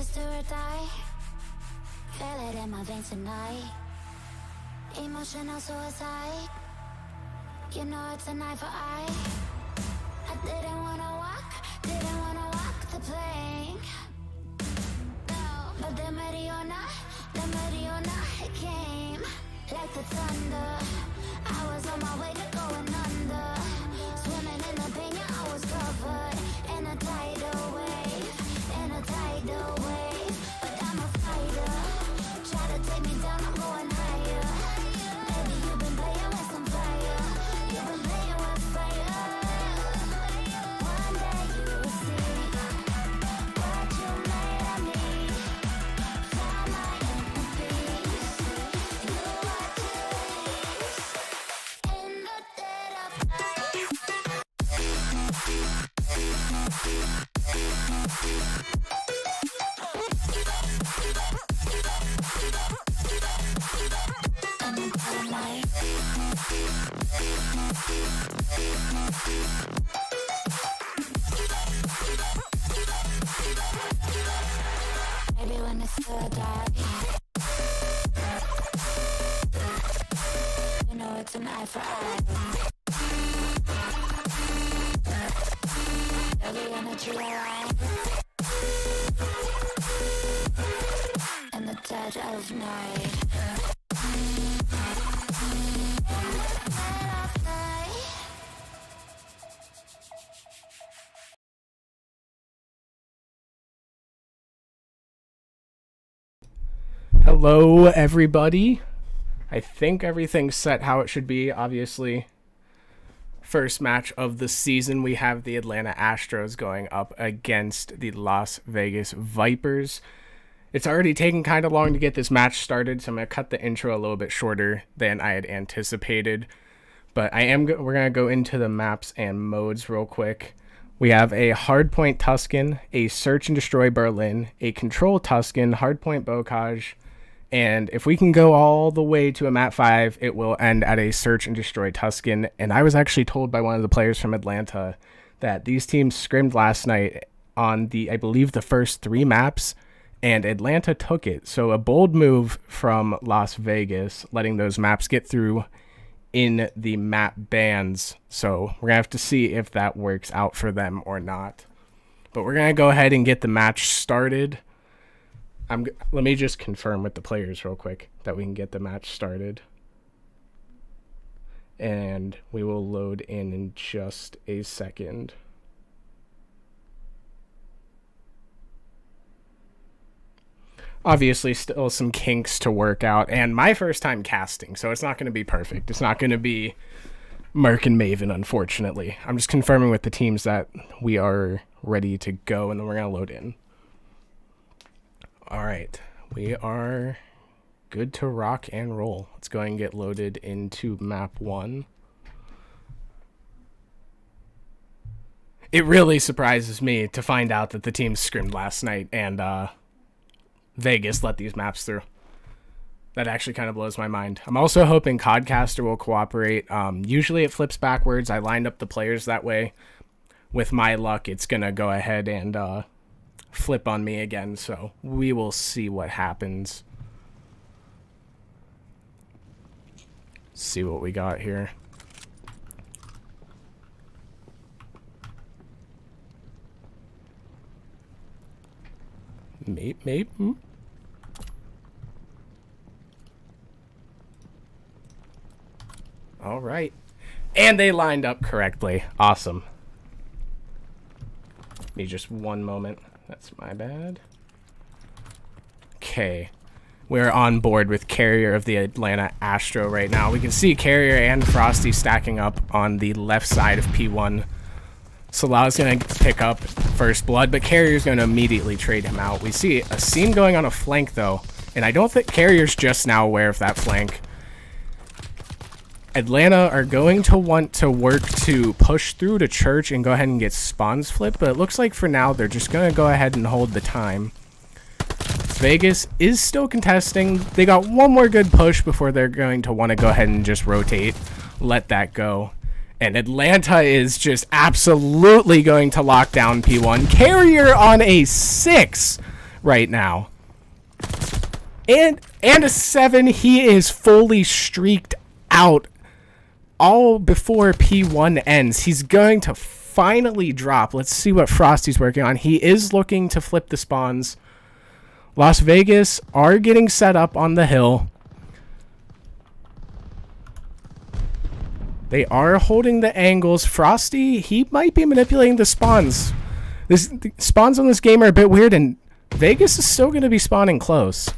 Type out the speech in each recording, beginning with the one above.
is do or die. Feel it in my veins tonight. Emotional suicide. You know it's an eye for eye. I didn't wanna walk the plank. No, but the Mariona, it came like the thunder. I was on my way to going under. Swimming in the pain, yeah, I was covered in a tidal wave, But I'm a fighter. Try to take me down, I'm going higher. Baby, you've been playing with some fire. You've been playing with fire. One day you will see what you made of me. Find my inner peace. You are to in the dead of night. Maybe when it's still dark, you know it's an eye for eye. Every energy alive in the dead of night. Hello, everybody. I think everything's set how it should be, obviously. First match of the season, we have the Atlanta Astros going up against the Las Vegas Vipers. It's already taken kind of long to get this match started, so I'm going to cut the intro a little bit shorter than I had anticipated. But we're going to go into the maps and modes real quick. We have a Hardpoint Tuscan, a Search and Destroy Berlin, a Control Tuscan, Hardpoint Bocage, and if we can go all the way to a map 5, it will end at a Search and Destroy Tuscan. And I was actually told by one of the players from Atlanta that these teams scrimmed last night on I believe the first 3 maps, and Atlanta took it. So a bold move from Las Vegas, letting those maps get through in the map bans. So we're going to have to see if that works out for them or not. But we're going to go ahead and get the match started. Let me just confirm with the players real quick that we can get the match started. And we will load in just a second. Obviously, still some kinks to work out. And my first time casting, so it's not going to be perfect. It's not going to be Merc and Maven, unfortunately. I'm just confirming with the teams that we are ready to go, and then we're going to load in. All right, we are good to rock and roll. Let's go ahead and get loaded into map 1. It really surprises me to find out that the team scrimmed last night and Vegas let these maps through. That actually kind of blows my mind. I'm also hoping Codcaster will cooperate. Usually it flips backwards. I lined up the players that way. With my luck, it's going to go ahead and flip on me again, so we will see what happens. See what we got here. Mate. All right. And they lined up correctly. Awesome. Need just one moment. That's my bad. Okay. We're on board with Carrier of the Atlanta Astro right now. We can see Carrier and Frosty stacking up on the left side of P1. Selah is going to pick up first blood, but Carrier's going to immediately trade him out. We see Asim going on a flank, though, and I don't think Carrier's just now aware of that flank. Atlanta are going to want to work to push through to church and go ahead and get spawns flipped, but it looks like for now they're just going to go ahead and hold the time. Vegas is still contesting. They got one more good push before they're going to want to go ahead and just rotate, let that go. And Atlanta is just absolutely going to lock down P1. Carrier on a 6 right now. And a 7. He is fully streaked out all before P1 ends. He's going to finally drop. Let's see what Frosty's working on. He is looking to flip the spawns. Las Vegas are getting set up on the hill. They are holding the angles. Frosty, he might be manipulating the spawns. The spawns on this game are a bit weird, and Vegas is still going to be spawning close.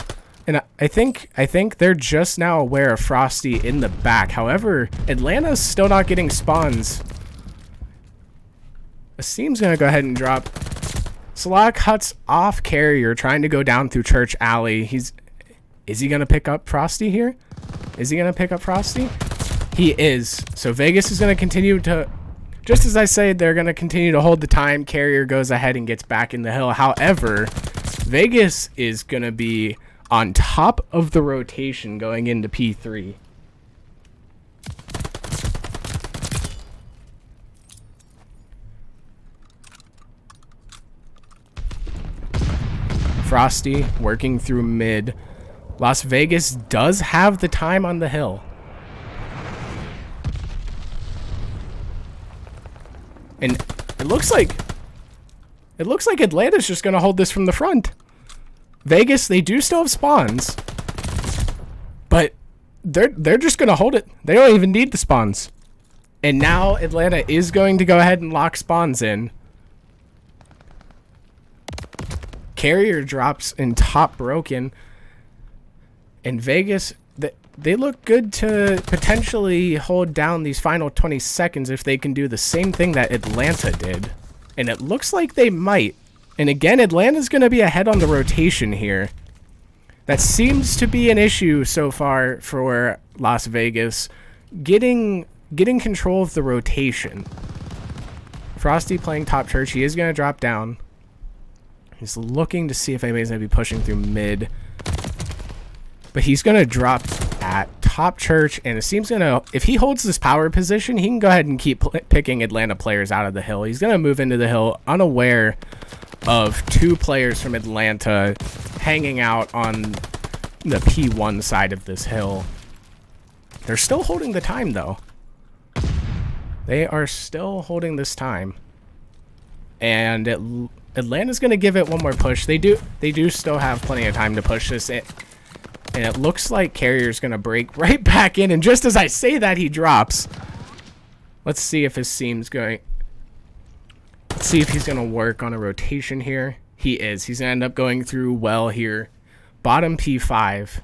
And I think they're just now aware of Frosty in the back. However, Atlanta's still not getting spawns. Asim's going to go ahead and drop. Selah cuts off Carrier, trying to go down through Church Alley. Is he going to pick up Frosty here? Is he going to pick up Frosty? He is. So Vegas is going to continue to, just as I said, they're going to continue to hold the time. Carrier goes ahead and gets back in the hill. However, Vegas is going to be on top of the rotation going into P3. Frosty working through mid. Las Vegas does have the time on the hill. And it looks like Atlanta's just going to hold this from the front. Vegas, they do still have spawns, but they're just going to hold it. They don't even need the spawns. And now Atlanta is going to go ahead and lock spawns in. Carrier drops in top broken. And Vegas, they look good to potentially hold down these final 20 seconds if they can do the same thing that Atlanta did. And it looks like they might. And again, Atlanta's going to be ahead on the rotation here. That seems to be an issue so far for Las Vegas. Getting control of the rotation. Frosty playing top church. He is going to drop down. He's looking to see if anybody's going to be pushing through mid. But he's going to drop at top church. And it seems going to, if he holds this power position, he can go ahead and keep picking Atlanta players out of the hill. He's going to move into the hill unaware of 2 players from Atlanta hanging out on the P1 side of this hill. They're still holding the time, though. They are still holding this time. And Atlanta's going to give it one more push. They do still have plenty of time to push this. And it looks like Carrier's going to break right back in. And just as I say that, he drops. Let's see if his seam's going... Let's see if he's going to work on a rotation here. He is. He's going to end up going through well here. Bottom P5.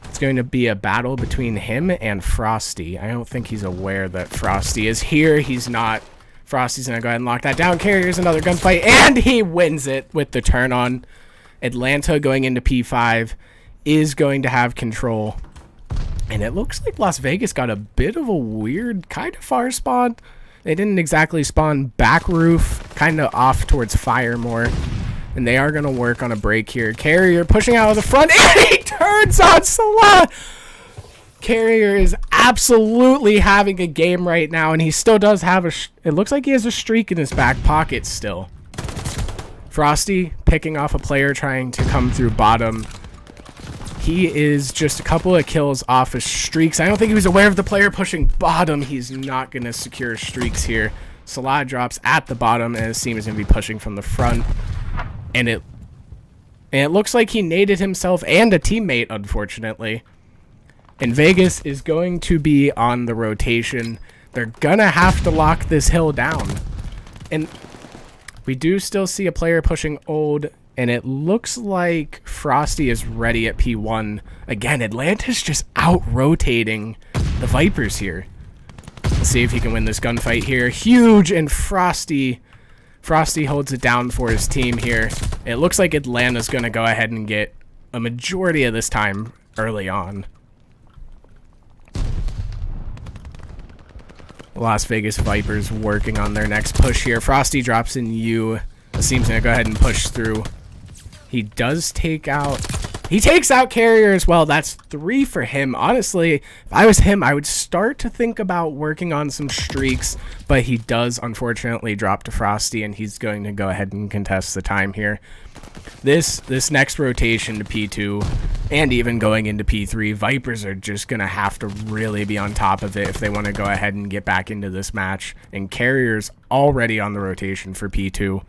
It's going to be a battle between him and Frosty. I don't think he's aware that Frosty is here. He's not. Frosty's going to go ahead and lock that down. Carrier's another gunfight, and he wins it with the turn on. Atlanta going into P5 is going to have control. And it looks like Las Vegas got a bit of a weird kind of far spawn. They didn't exactly spawn back roof, kind of off towards fire more. And they are going to work on a break here. Carrier pushing out of the front, and he turns on Selah. Carrier is absolutely having a game right now, and he still does have it looks like he has a streak in his back pocket still. Frosty picking off a player trying to come through bottom. He is just a couple of kills off his streaks. I don't think he was aware of the player pushing bottom. He's not going to secure streaks here. Selah drops at the bottom, and Asim is going to be pushing from the front. And it looks like he naded himself and a teammate, unfortunately. And Vegas is going to be on the rotation. They're going to have to lock this hill down. And we do still see a player pushing old. And it looks like Frosty is ready at P1. Again, Atlanta's just out-rotating the Vipers here. Let's see if he can win this gunfight here. Huge, and Frosty holds it down for his team here. It looks like Atlanta's going to go ahead and get a majority of this time early on. Las Vegas Vipers working on their next push here. Frosty drops in U. Asim's going to go ahead and push through. He does take out He takes out Carrier as well. That's 3 for him. Honestly, if I was him, I would start to think about working on some streaks, but he does unfortunately drop to Frosty, and he's going to go ahead and contest the time here. This next rotation to P2 and even going into P3, Vipers are just going to have to really be on top of it if they want to go ahead and get back into this match. And Carrier's already on the rotation for P2.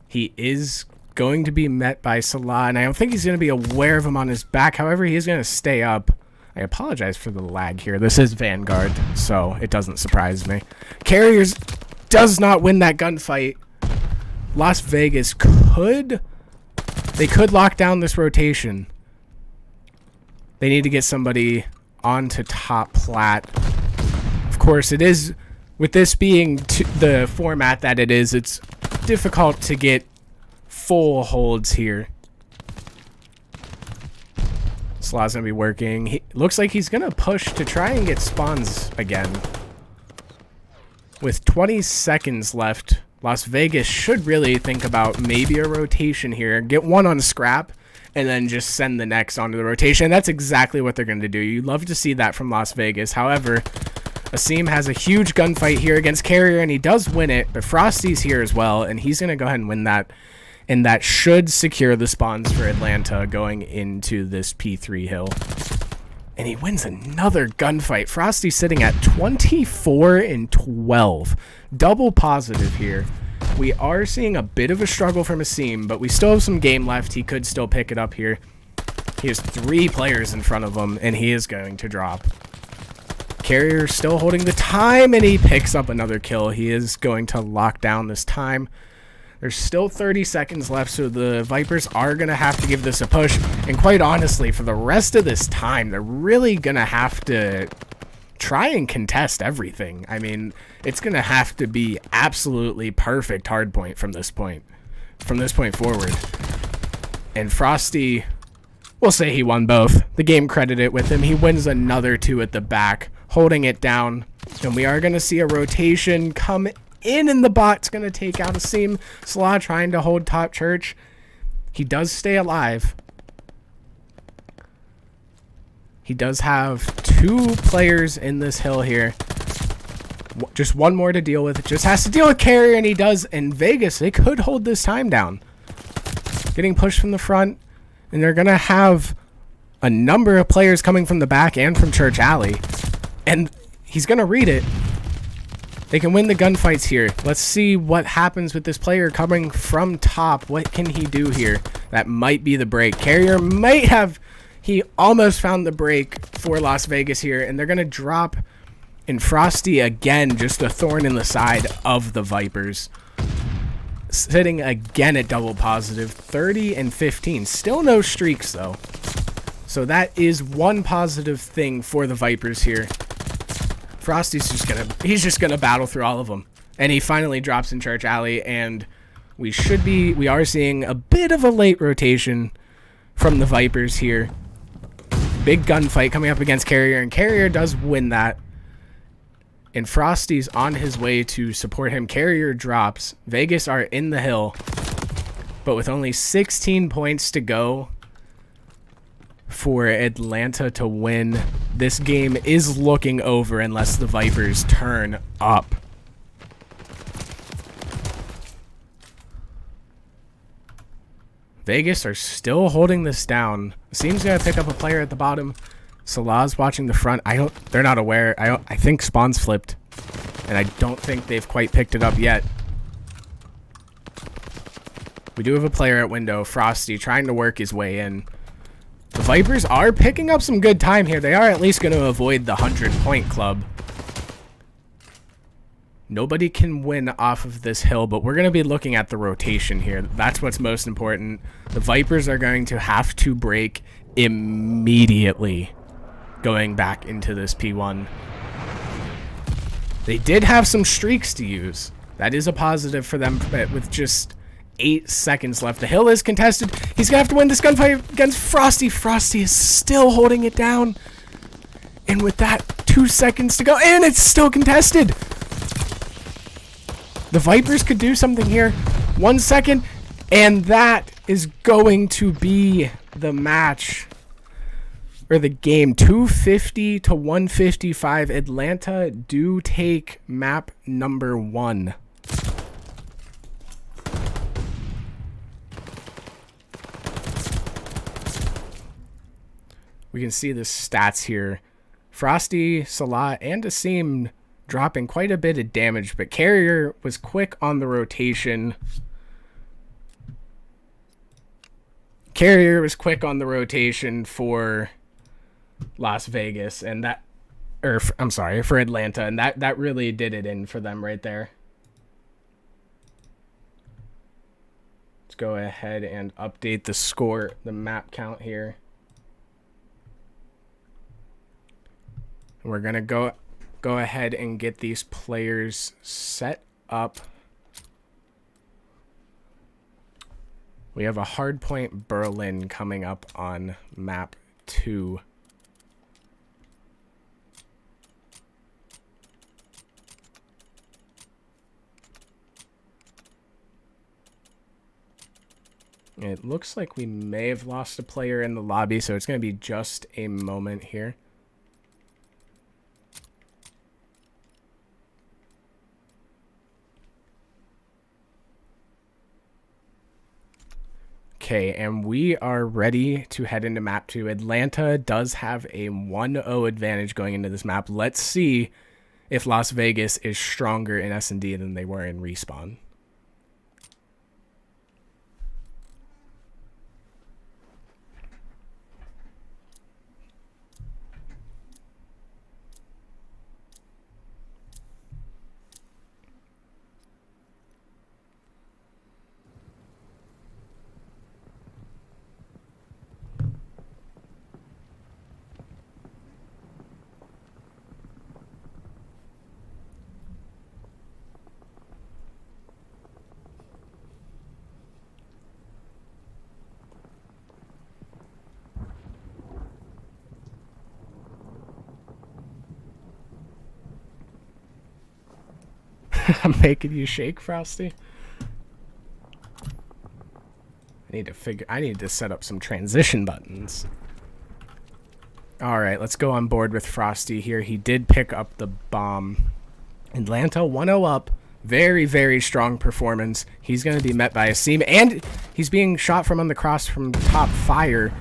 He is going to be met by Selah, and I don't think he's going to be aware of him on his back. However, he is going to stay up. I apologize for the lag here. This is Vanguard, so it doesn't surprise me. Carriers does not win that gunfight. Las Vegas could lock down this rotation. They need to get somebody onto top plat. Of course, it is, with this being the format that it is, it's difficult to get full holds here. Selah's gonna be working. He looks like he's gonna push to try and get spawns again. With 20 seconds left, Las Vegas should really think about maybe a rotation here. Get one on scrap, and then just send the next onto the rotation. That's exactly what they're going to do. You'd love to see that from Las Vegas. However, Asim has a huge gunfight here against Carrier, and he does win it, but Frosty's here as well, and he's going to go ahead and win that. And that should secure the spawns for Atlanta going into this P3 hill. And he wins another gunfight. Frosty sitting at 24 and 12. Double positive here. We are seeing a bit of a struggle from Asim, but we still have some game left. He could still pick it up here. He has 3 players in front of him, and he is going to drop. Carrier still holding the time, and he picks up another kill. He is going to lock down this time. There's still 30 seconds left, so the Vipers are going to have to give this a push. And quite honestly, for the rest of this time, they're really going to have to try and contest everything. I mean, it's going to have to be absolutely perfect hardpoint from this point forward. And Frosty, we'll say he won both. The game credited it with him. He wins another 2 at the back, holding it down. And we are going to see a rotation come in, and the bot's going to take out Asim. Selah trying to hold top church. He does stay alive. He does have 2 players in this hill here. Just one more to deal with. Just has to deal with Carrier, and he does. And Vegas, they could hold this time down. Getting pushed from the front, and they're going to have a number of players coming from the back and from Church Alley. And he's going to read it. They can win the gunfights here. Let's see what happens with this player coming from top. What can he do here? That might be the break. Carrier might have... He almost found the break for Las Vegas here, and they're going to drop in Frosty again, just a thorn in the side of the Vipers. Sitting again at double positive, 30 and 15. Still no streaks, though. So that is one positive thing for the Vipers here. Frosty's just gonna battle through all of them, and he finally drops in Church Alley, and we are seeing a bit of a late rotation from the Vipers here. Big gunfight coming up against Carrier, and Carrier does win that, and Frosty's on his way to support him. Carrier drops. Vegas are in the hill, but with only 16 points to go for Atlanta to win, this game is looking over unless the Vipers turn up. Vegas are still holding this down. Seems gonna pick up a player at the bottom. Selah's watching the front. They're not aware. I think spawn's flipped, and I don't think they've quite picked it up yet. We do have a player at window, Frosty, trying to work his way in. The Vipers are picking up some good time here. They are at least going to avoid the 100-point club. Nobody can win off of this hill, but we're going to be looking at the rotation here. That's what's most important. The Vipers are going to have to break immediately going back into this P1. They did have some streaks to use. That is a positive for them, but with just 8 seconds left. The hill is contested. He's gonna have to win this gunfight against Frosty. Frosty is still holding it down, and with that, 2 seconds to go, and it's still contested. The Vipers could do something here. 1 second. And that is going to be the match, or the game. 250 to 155. Atlanta do take map number 1. We can see the stats here. Frosty, Selah, and Asim dropping quite a bit of damage, but Carrier was quick on the rotation. Carrier was quick on the rotation for Las Vegas, and that, or I'm sorry, for Atlanta, and that really did it in for them right there. Let's go ahead and update the score, the map count here. We're gonna go ahead and get these players set up. We have a Hardpoint Berlin coming up on map 2. It looks like we may have lost a player in the lobby, so it's going to be just a moment here. Okay, and we are ready to head into map 2. Atlanta does have a 1-0 advantage going into this map. Let's see if Las Vegas is stronger in S&D than they were in Respawn. I'm making you shake, Frosty. I need to set up some transition buttons. All right, let's go on board with Frosty here. He did pick up the bomb. Atlanta 1-0 up. Very, very strong performance. He's going to be met by Asim, and he's being shot from on the cross from top fire.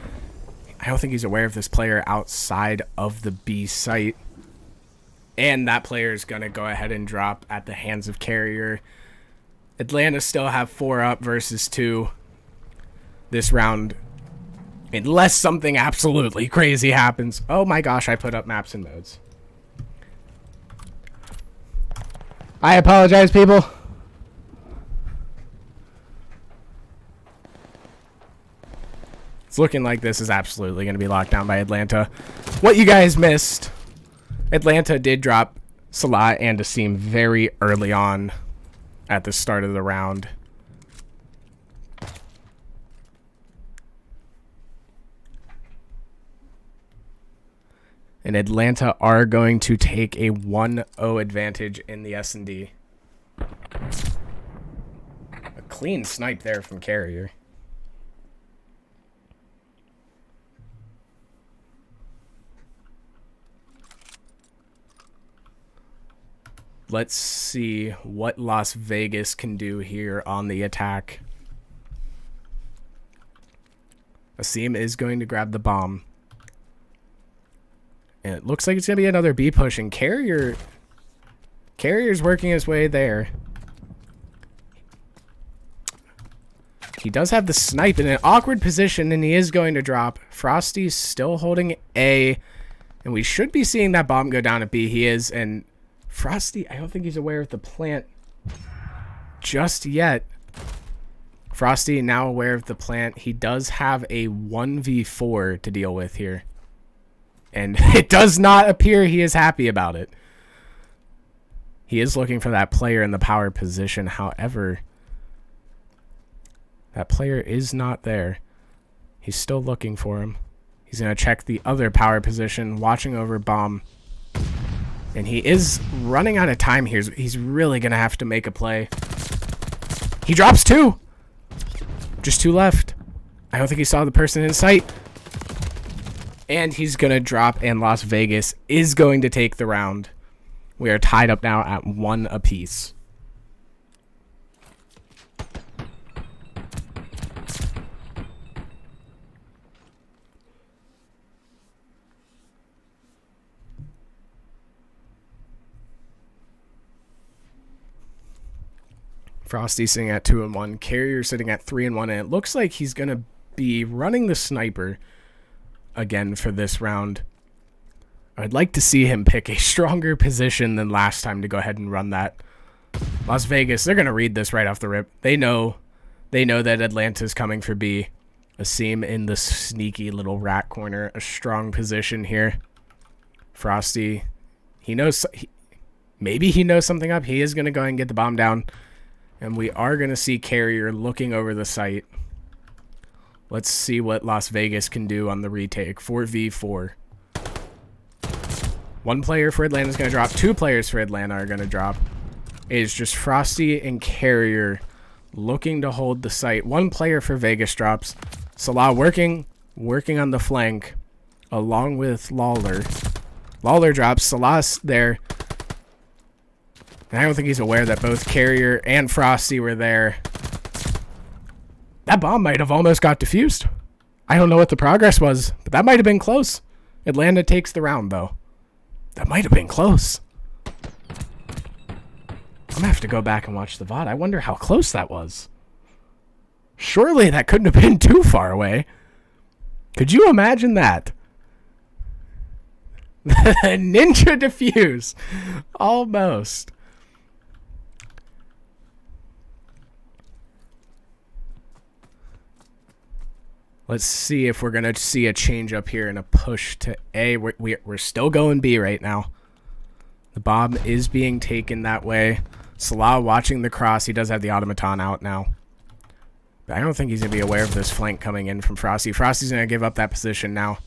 I don't think he's aware of this player outside of the B site. And that player is going to go ahead and drop at the hands of Carrier. Atlanta still have 4 up versus 2 this round. Unless something absolutely crazy happens. Oh my gosh, I put up maps and modes. I apologize, people. It's looking like this is absolutely going to be locked down by Atlanta. What you guys missed, Atlanta did drop Selah and Asim very early on at the start of the round. And Atlanta are going to take a 1-0 advantage in the S&D. A clean snipe there from Carrier. Let's see what Las Vegas can do here on the attack. Asim is going to grab the bomb. And it looks like it's going to be another B push, and Carrier's working his way there. He does have the snipe in an awkward position, and he is going to drop. Frosty's still holding A, and we should be seeing that bomb go down at B. He is, and Frosty, I don't think he's aware of the plant just yet. Frosty now aware of the plant. He does have a 1v4 to deal with here. And it does not appear he is happy about it. He is looking for that player in the power position. However, that player is not there. He's still looking for him. He's going to check the other power position, watching over bomb. And he is running out of time here. He's really going to have to make a play. He drops 2. Just 2 left. I don't think he saw the person in sight. And he's going to drop, and Las Vegas is going to take the round. We are tied up now at 1 apiece. Frosty sitting at 2-1. Carrier sitting at 3-1. And it looks like he's going to be running the sniper again for this round. I'd like to see him pick a stronger position than last time to go ahead and run that. Las Vegas, they're going to read this right off the rip. They know that Atlanta's coming for B. Asim in the sneaky little rat corner. A strong position here. Frosty, he knows, maybe he knows something up. He is going to go ahead and get the bomb down. And we are going to see Carrier looking over the site. Let's see what Las Vegas can do on the retake. 4v4. 1 player for Atlanta is going to drop. 2 players for Atlanta are going to drop. It is just Frosty and Carrier looking to hold the site. 1 player for Vegas drops. Selah working on the flank along with Lawler. Lawler drops. Selah's there. And I don't think he's aware that both Carrier and Frosty were there. That bomb might have almost got defused. I don't know what the progress was, but that might have been close. Atlanta takes the round, though. That might have been close. I'm going to have to go back and watch the VOD. I wonder how close that was. Surely that couldn't have been too far away. Could you imagine that? Ninja defuse. Almost. Let's see if we're going to see a change up here and a push to A. We're still going B right now. The bomb is being taken that way. Selah watching the cross. He does have the automaton out now. But I don't think he's going to be aware of this flank coming in from Frosty. Frosty's going to give up that position now.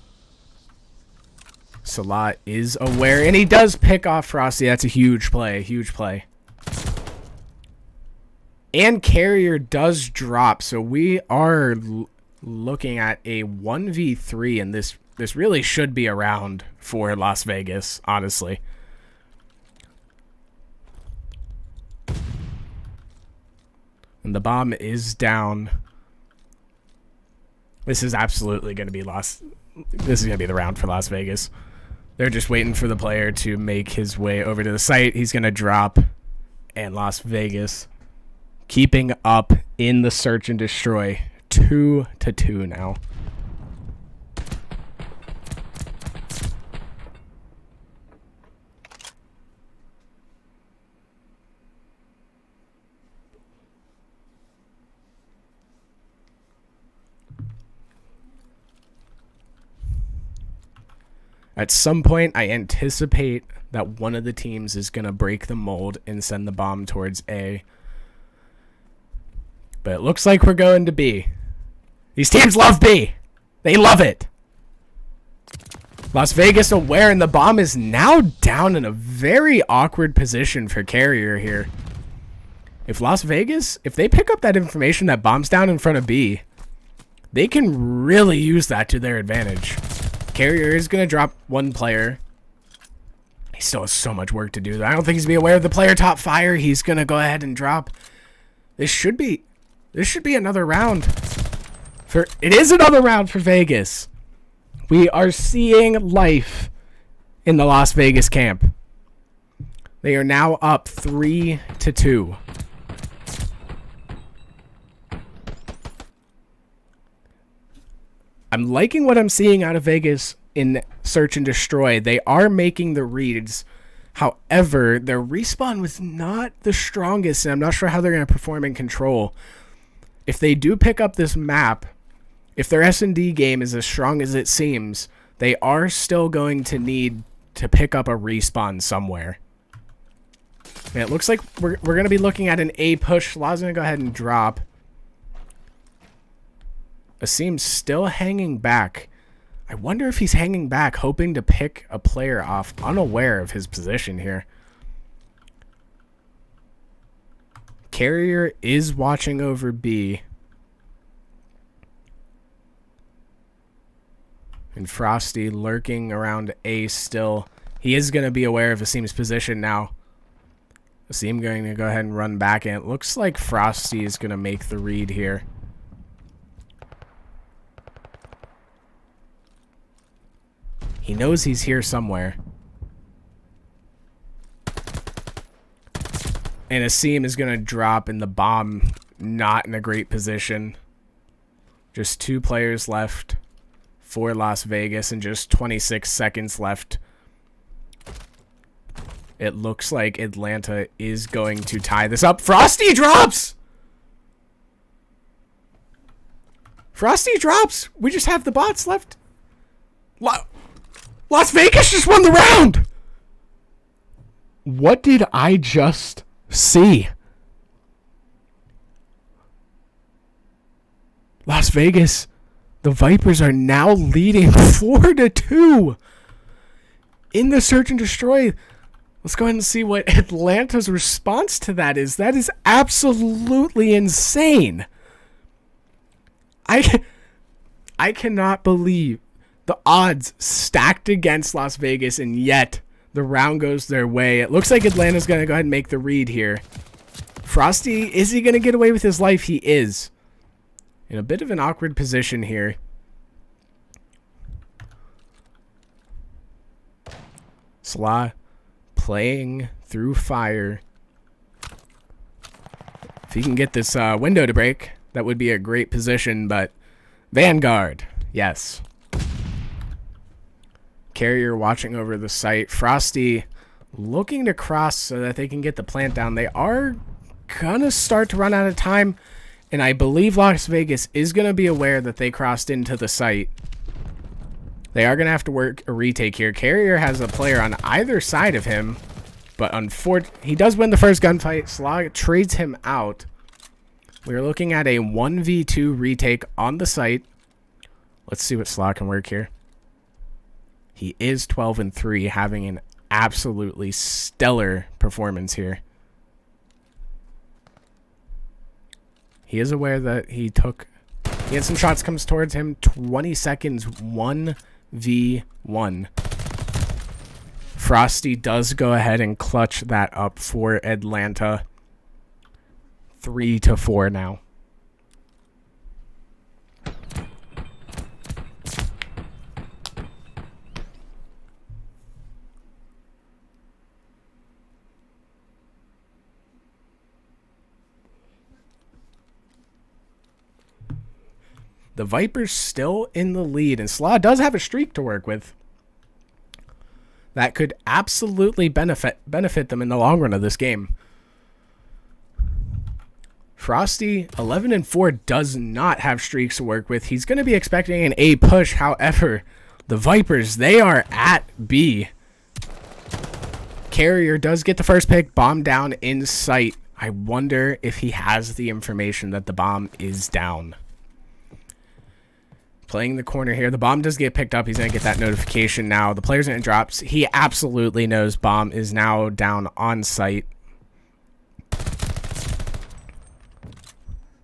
Selah is aware, and he does pick off Frosty. That's a huge play. Huge play. And Carrier does drop, so we are looking at a 1v3, and this really should be a round for Las Vegas, honestly. And the bomb is down. This is absolutely going to be This is going to be the round for Las Vegas. They're just waiting for the player to make his way over to the site. He's going to drop, and Las Vegas keeping up in the search and destroy. 2-2 now. At some point, I anticipate that one of the teams is going to break the mold and send the bomb towards A. But it looks like we're going to B. These teams love B. They love it. Las Vegas aware, and the bomb is now down in a very awkward position for Carrier here. If Las Vegas, if they pick up that information that bomb's down in front of B, they can really use that to their advantage. Carrier is going to drop 1 player. He still has so much work to do. I don't think he's going to be aware of the player top fire. He's going to go ahead and drop. This should be another round. It is another round for Vegas. We are seeing life in the Las Vegas camp. They are now up 3-2. I'm liking what I'm seeing out of Vegas in Search and Destroy. They are making the reads. However, their respawn was not the strongest, and I'm not sure how they're going to perform in Control. If they do pick up this map, if their S&D game is as strong as it seems, they are still going to need to pick up a respawn somewhere. And it looks like we're going to be looking at an A push. Law's going to go ahead and drop. Asim's still hanging back. I wonder if he's hanging back, hoping to pick a player off, unaware of his position here. Carrier is watching over B. And Frosty lurking around A still. He is going to be aware of Asim's position now. Asim going to go ahead and run back, and it looks like Frosty is going to make the read here. He knows he's here somewhere. And Asim is going to drop, and the bomb not in a great position. Just 2 players left for Las Vegas and just 26 seconds left. It looks like Atlanta is going to tie this up. Frosty drops! Frosty drops! We just have the bots left. Las Vegas just won the round! What did I just see? Las Vegas, the Vipers are now leading 4-2 in the Search and Destroy. Let's go ahead and see what Atlanta's response to that is. That is absolutely insane. I cannot believe the odds stacked against Las Vegas, and yet the round goes their way. It looks like Atlanta's going to go ahead and make the read here. Frosty, is he going to get away with his life? He is. In a bit of an awkward position here. Selah playing through fire. If he can get this window to break, that would be a great position, but Vanguard, yes. Carrier watching over the site. Frosty looking to cross so that they can get the plant down. They are gonna start to run out of time, and I believe Las Vegas is gonna be aware that they crossed into the site. They are gonna have to work a retake here. Carrier has a player on either side of him, but he does win the first gunfight. Selah trades him out. We're looking at a 1v2 retake on the site. Let's see what Selah can work here. He is 12-3, having an absolutely stellar performance here. He is aware that he had some shots comes towards him. 20 seconds, 1v1. Frosty does go ahead and clutch that up for Atlanta. 3-4 now. The Vipers still in the lead, and Selah does have a streak to work with. That could absolutely benefit them in the long run of this game. Frosty, 11-4, does not have streaks to work with. He's going to be expecting an A push. However, the Vipers, they are at B. Carrier does get the first pick. Bomb down in sight. I wonder if he has the information that the bomb is down. Playing the corner here. The bomb does get picked up. He's going to get that notification now. The player's going to drop. He absolutely knows bomb is now down on site.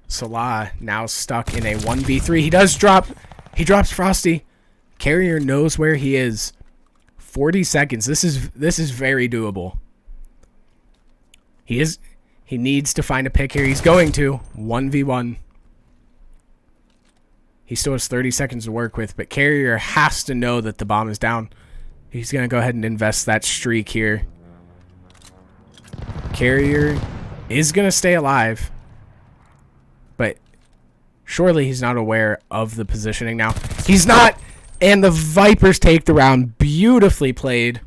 Selah now stuck in a 1v3. He does drop. He drops Frosty. Carrier knows where he is. 40 seconds. This is very doable. He needs to find a pick here. He's going to. 1v1. He still has 30 seconds to work with, but Carrier has to know that the bomb is down. He's going to go ahead and invest that streak here. Carrier is going to stay alive, but surely he's not aware of the positioning now. He's not, and the Vipers take the round. Beautifully played.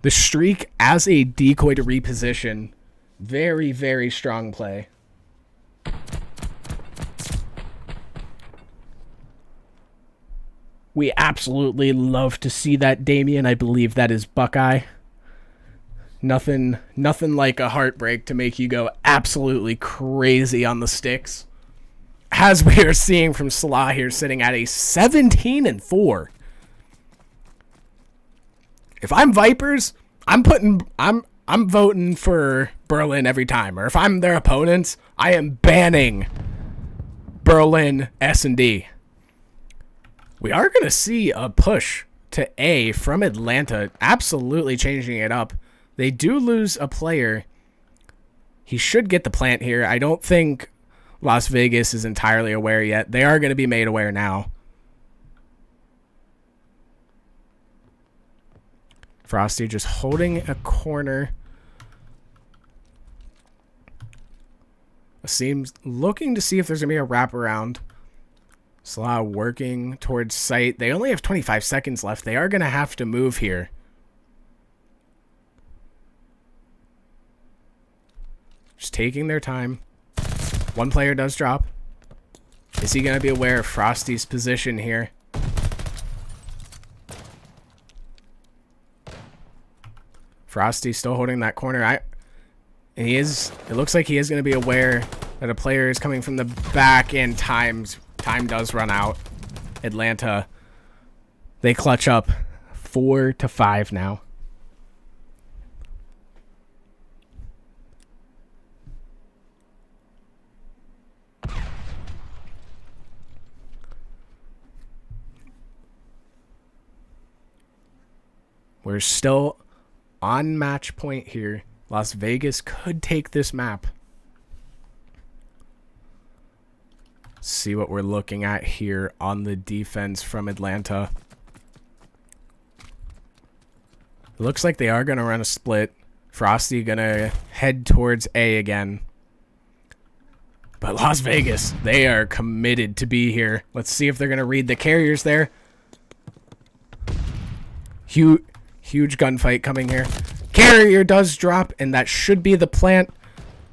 The streak as a decoy to reposition. Very, very strong play. We absolutely love to see that, Damien. I believe that is Buckeye. Nothing like a heartbreak to make you go absolutely crazy on the sticks. As we are seeing from Selah here, sitting at a 17-4. If I'm Vipers, I'm voting for Berlin every time. Or if I'm their opponents, I am banning Berlin S&D. We are going to see a push to A from Atlanta, absolutely changing it up. They do lose a player. He should get the plant here. I don't think Las Vegas is entirely aware yet. They are going to be made aware now. Frosty just holding a corner. Asim looking to see if there's going to be a wraparound. Selah working towards site. They only have 25 seconds left. They are going to have to move here. Just taking their time. One player does drop. Is he going to be aware of Frosty's position here? Frosty still holding that corner. It looks like he is going to be aware that a player is coming from the back, and time does run out. Atlanta, they clutch up 4-5 now. We're still on match point here. Las Vegas could take this map. See what we're looking at here on the defense from Atlanta. It looks like they are going to run a split. Frosty going to head towards A again. But Las Vegas, they are committed to be here. Let's see if they're going to read the carriers there. Huge gunfight coming here. Carrier does drop, and that should be the plant.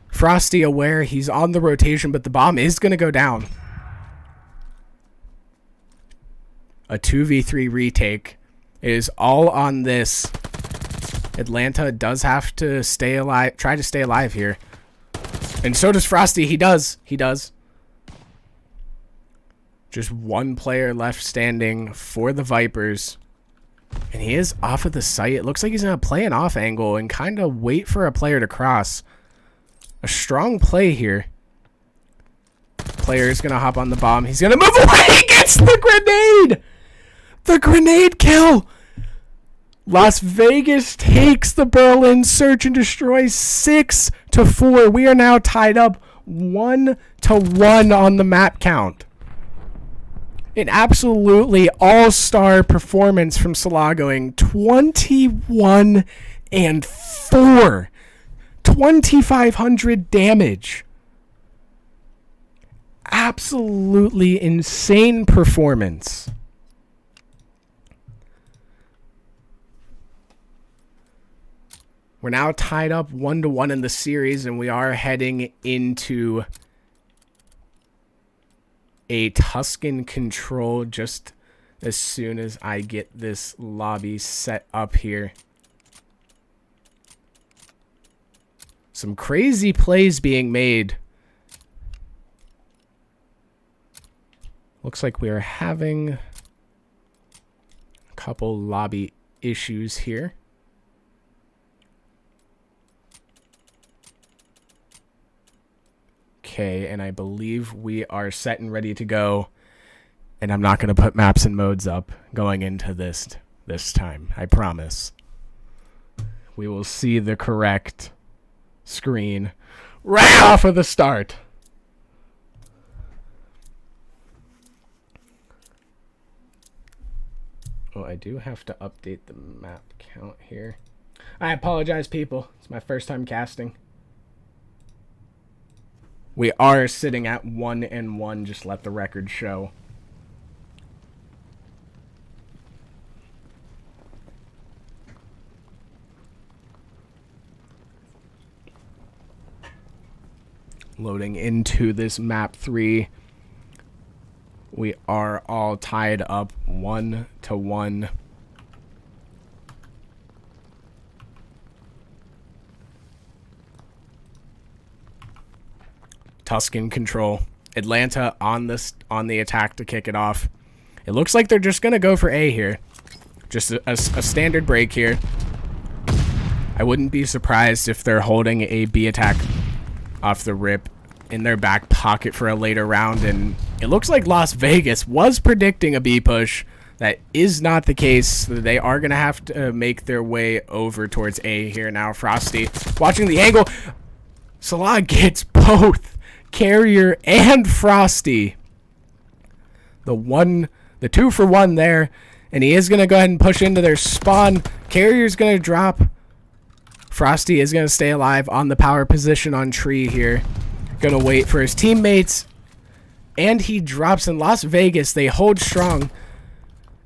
Frosty aware he's on the rotation, but the bomb is going to go down. A 2v3 retake is all on this. Atlanta does have to stay alive, try to stay alive here. And so does Frosty. He does. Just one player left standing for the Vipers. And he is off of the site. It looks like he's going to play an off angle and kind of wait for a player to cross. A strong play here. Player is going to hop on the bomb. He's going to move away. He gets the grenade. The grenade kill. Las Vegas takes the Berlin search and destroy 6-4. We are now tied up 1-1 on the map count. An absolutely all-star performance from Selah, going 21-4. 2,500 damage. Absolutely insane performance. We're now tied up 1-1 in the series, and we are heading into a Tuscan control just as soon as I get this lobby set up here. Some crazy plays being made. Looks like we are having a couple lobby issues here. Okay, and I believe we are set and ready to go. And I'm not going to put maps and modes up going into this time. I promise. We will see the correct screen right off of the start. Oh, I do have to update the map count here. I apologize, people. It's my first time casting. We are sitting at 1-1, just let the record show. Loading into this map 3. We are all tied up 1-1. Tuscan control. Atlanta on the attack to kick it off. It looks like they're just going to go for A here. Just a standard break here. I wouldn't be surprised if they're holding a B attack off the rip. in their back pocket for a later round, and it looks like Las Vegas was predicting a B push. That is not the case. They are going to have to make their way over towards A here now. Frosty watching the angle. Selah gets both Carrier and Frosty. The 2-for-1 there, and he is going to go ahead and push into their spawn. Carrier's going to drop. Frosty is going to stay alive on the power position on tree here. Going to wait for his teammates. And he drops in Las Vegas. They hold strong.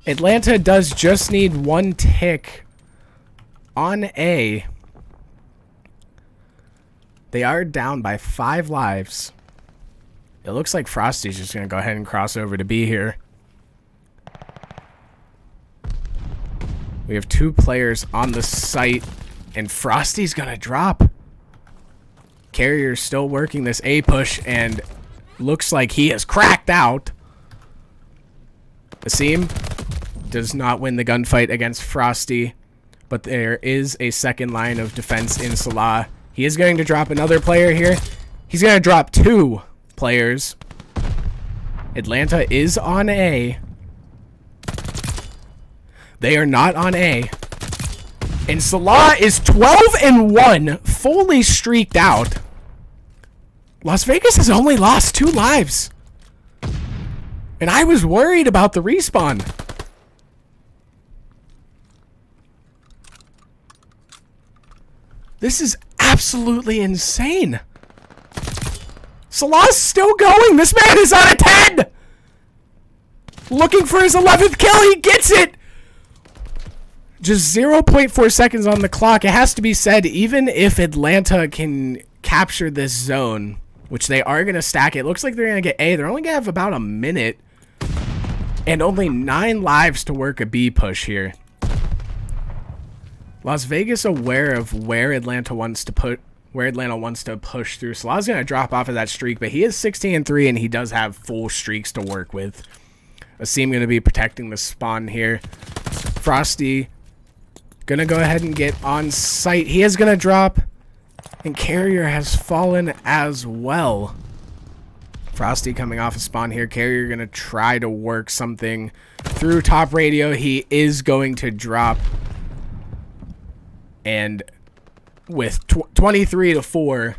Atlanta does just need one tick on A. They are down by 5 lives. It looks like Frosty's just going to go ahead and cross over to B here. We have 2 players on the site, and Frosty's going to drop. Carrier's still working this A push, and looks like he is cracked out. Asim does not win the gunfight against Frosty, but there is a second line of defense in Selah. He is going to drop another player here. He's going to drop 2 players. Atlanta is on A. They are not on A. And Selah is 12-1, fully streaked out. Las Vegas has only lost 2 lives. And I was worried about the respawn. This is absolutely insane. Selah's still going. This man is on a 10. Looking for his 11th kill. He gets it. Just 0.4 seconds on the clock. It has to be said, even if Atlanta can capture this zone, which they are going to stack, it looks like they're going to get A. They're only going to have about a minute and only 9 lives to work a B push here. Las Vegas aware of where Atlanta wants to push through. Selah's going to drop off of that streak, but he is 16-3 and he does have full streaks to work with. Asim going to be protecting the spawn here. Frosty going to go ahead and get on site. He is going to drop, and Carrier has fallen as well. Frosty coming off a spawn here. Carrier going to try to work something through top radio. He is going to drop. And with 23-4,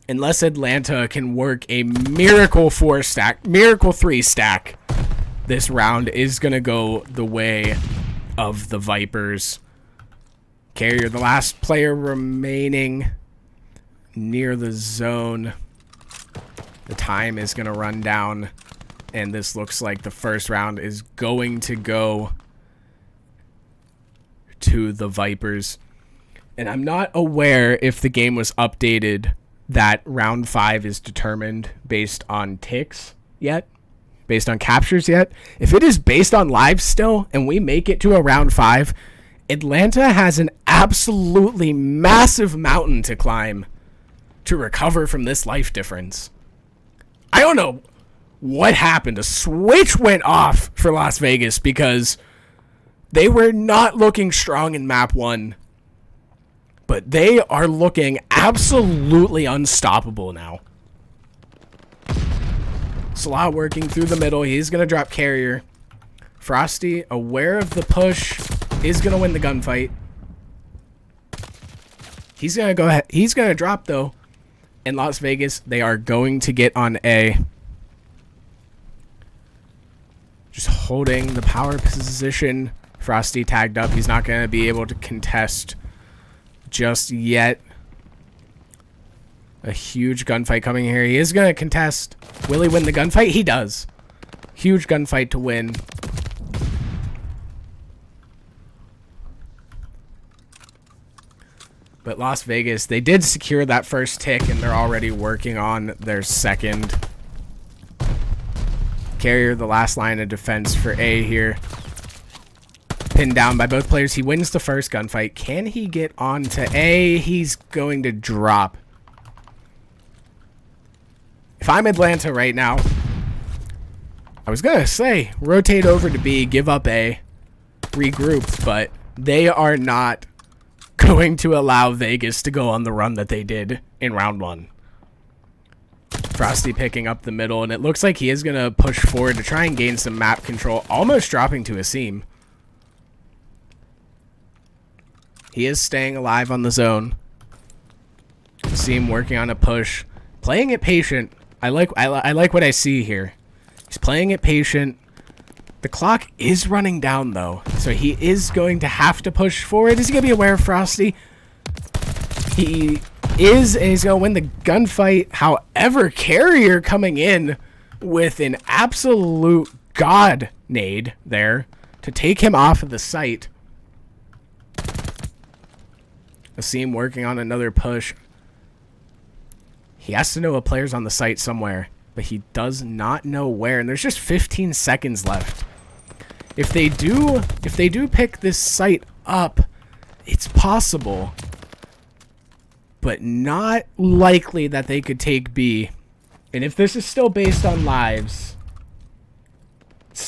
unless Atlanta can work a miracle 3 stack, this round is going to go the way of the Vipers. Carrier, the last player remaining near the zone. The time is going to run down, and this looks like the first round is going to go to the Vipers. And I'm not aware if the game was updated that round 5 is determined based on ticks yet, based on captures yet. If it is based on lives still, and we make it to a round 5, Atlanta has an absolutely massive mountain to climb to recover from this life difference. I don't know what happened. A switch went off for Las Vegas because they were not looking strong in map 1. But they are looking absolutely unstoppable now. Selah working through the middle. He's going to drop Carrier. Frosty, aware of the push, is going to win the gunfight. He's going to go ahead. He's going to drop, though. In Las Vegas, they are going to get on A. Just holding the power position. Frosty tagged up. He's not going to be able to contest just yet. A huge gunfight coming here. He is going to contest. Will he win the gunfight? He does. Huge gunfight to win. But Las Vegas, they did secure that first tick, and they're already working on their second. Carrier, the last line of defense for A here. Pinned down by both players. He wins the first gunfight. Can he get on to A? He's going to drop. If I'm Atlanta right now, I was going to say rotate over to B, give up A, regroup, but they are not going to allow Vegas to go on the run that they did in round 1. Frosty picking up the middle, and it looks like he is going to push forward to try and gain some map control, almost dropping to Asim. He is staying alive on the zone. Asim working on a push, playing it patient. I like what I see here. He's playing it patient. The clock is running down, though, so he is going to have to push forward. Is he going to be aware of Frosty? He is, and he's going to win the gunfight. However, Carrier coming in with an absolute god nade there to take him off of the site. Asim working on another push. He has to know a player's on the site somewhere, but he does not know where, and there's just 15 seconds left. If they do pick this site up, it's possible, but not likely that they could take B. And if this is still based on lives,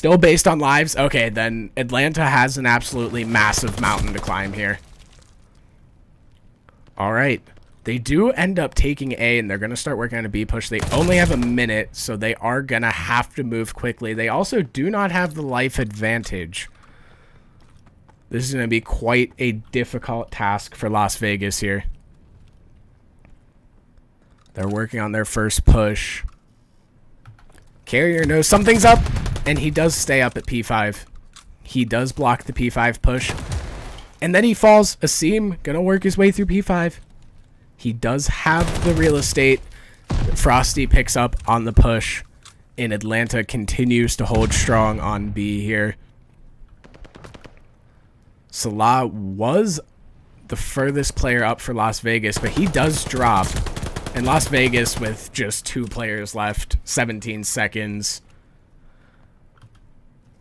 okay, then Atlanta has an absolutely massive mountain to climb here. All right. They do end up taking A, and they're going to start working on a B push. They only have a minute, so they are going to have to move quickly. They also do not have the life advantage. This is going to be quite a difficult task for Las Vegas here. They're working on their first push. Carrier knows something's up, and he does stay up at P5. He does block the P5 push. And then he falls. Asim going to work his way through P5. He does have the real estate. Frosty picks up on the push, and Atlanta continues to hold strong on B here. Selah was the furthest player up for Las Vegas, but he does drop. And Las Vegas, with just 2 players left, 17 seconds,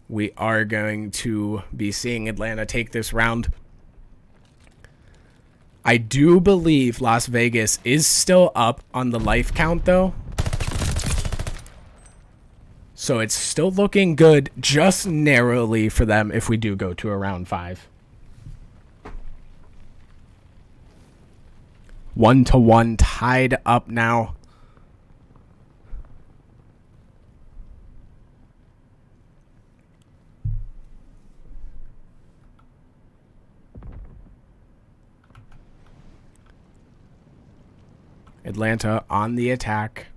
we are going to be seeing Atlanta take this round. I do believe Las Vegas is still up on the life count, though. So it's still looking good, just narrowly for them if we do go to a round 5. 1-1 tied up now. Atlanta on the attack.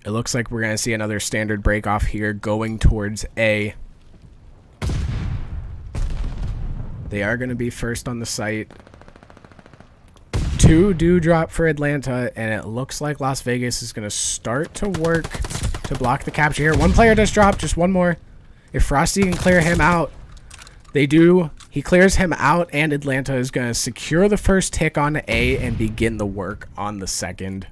It looks like we're going to see another standard break off here going towards A. They are going to be first on the site. 2 do drop for Atlanta, and it looks like Las Vegas is going to start to work to block the capture here. 1 player does drop, just 1 more. If Frosty can clear him out, they do. He clears him out, and Atlanta is going to secure the first tick on A and begin the work on the second.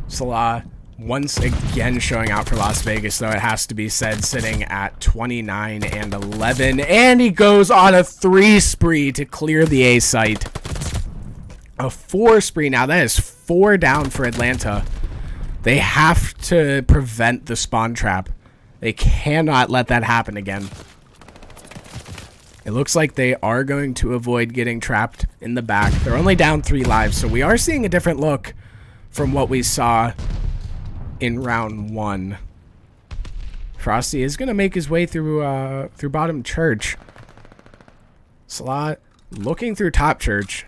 Selah once again showing out for Las Vegas, though it has to be said, sitting at 29 and 11. And he goes on a 3 spree to clear the A site. A 4 spree now. That is 4 down for Atlanta. They have to prevent the spawn trap. They cannot let that happen again. It looks like they are going to avoid getting trapped in the back. They're only down 3 lives, so we are seeing a different look from what we saw in round 1. Frosty is going to make his way through bottom church. Selah looking through top church.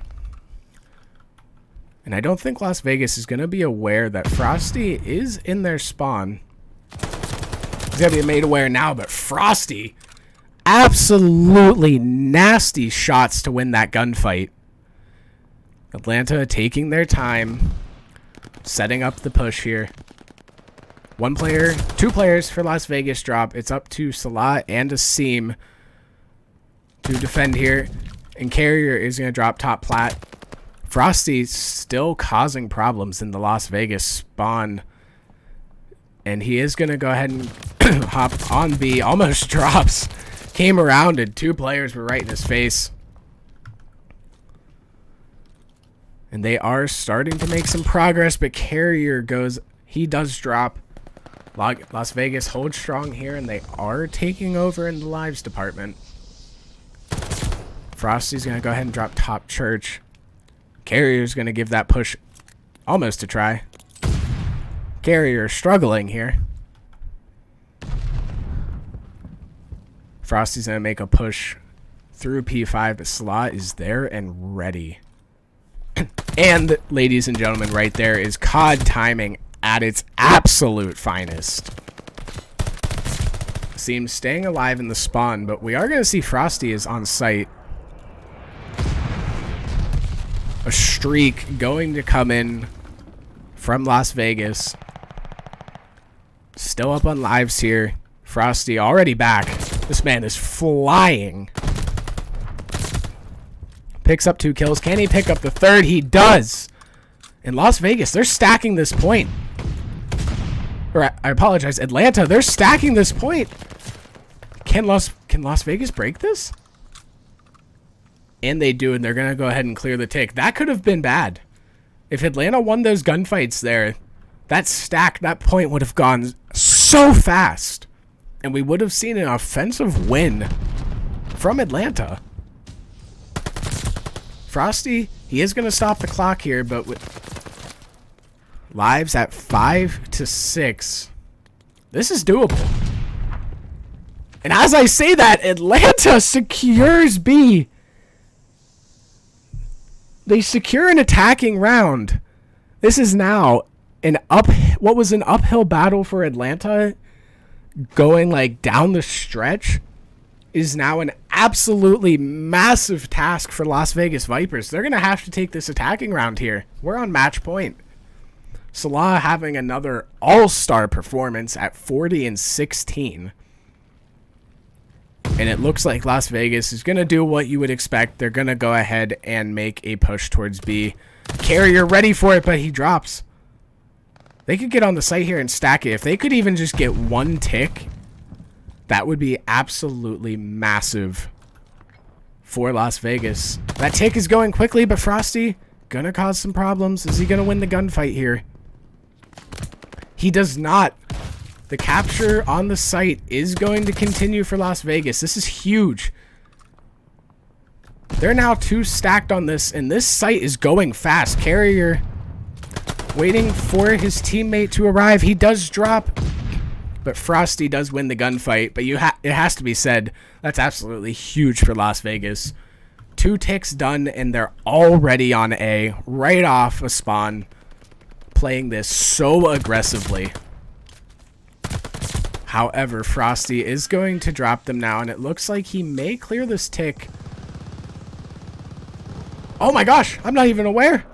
And I don't think Las Vegas is going to be aware that Frosty is in their spawn. He's going to be made aware now, but Frosty, absolutely nasty shots to win that gunfight. Atlanta taking their time, setting up the push here. 1 player, 2 players for Las Vegas drop. It's up to Selah and Asim to defend here. And Carrier is going to drop top plat. Frosty's still causing problems in the Las Vegas spawn. And he is going to go ahead and hop on B. Almost drops. Came around and 2 players were right in his face. And they are starting to make some progress, but Carrier goes, he does drop. Las Vegas holds strong here, and they are taking over in the lives department. Frosty's going to go ahead and drop top church. Carrier's going to give that push almost a try. Carrier struggling here. Frosty's going to make a push through P5, but Selah is there and ready. And, ladies and gentlemen, right there is COD timing at its absolute finest. Seems staying alive in the spawn, but we are going to see Frosty is on site. A streak going to come in from Las Vegas. Still up on lives here. Frosty already back. This man is flying. Picks up 2 kills. Can he pick up the 3rd? He does. In Las Vegas, they're stacking this point. Or I apologize, Atlanta, they're stacking this point. Can Las Vegas break this? And they do, and they're going to go ahead and clear the tick. That could have been bad. If Atlanta won those gunfights there, that stack, that point would have gone so fast. And we would have seen an offensive win from Atlanta. Frosty, he is going to stop the clock here, but with lives at 5 to 6, this is doable. And as I say that, Atlanta secures B. They secure an attacking round. This is now what was an uphill battle for Atlanta, going like down the stretch, is now an absolutely massive task for Las Vegas Vipers. They're going to have to take this attacking round here. We're on match point. Selah having another all-star performance at 40 and 16. And it looks like Las Vegas is going to do what you would expect. They're going to go ahead and make a push towards B. Carrier ready for it, but he drops. They could get on the site here and stack it. If they could even just get 1 tick, that would be absolutely massive for Las Vegas. That tick is going quickly, but Frosty going to cause some problems. Is he going to win the gunfight here? He does not. The capture on the site is going to continue for Las Vegas. This is huge. They're now 2 stacked on this, and this site is going fast. Carrier waiting for his teammate to arrive. He does drop, but Frosty does win the gunfight. But it has to be said, that's absolutely huge for Las Vegas. 2 ticks done, and they're already on A, right off a spawn, playing this so aggressively. However, Frosty is going to drop them now, and it looks like he may clear this tick. Oh my gosh, I'm not even aware.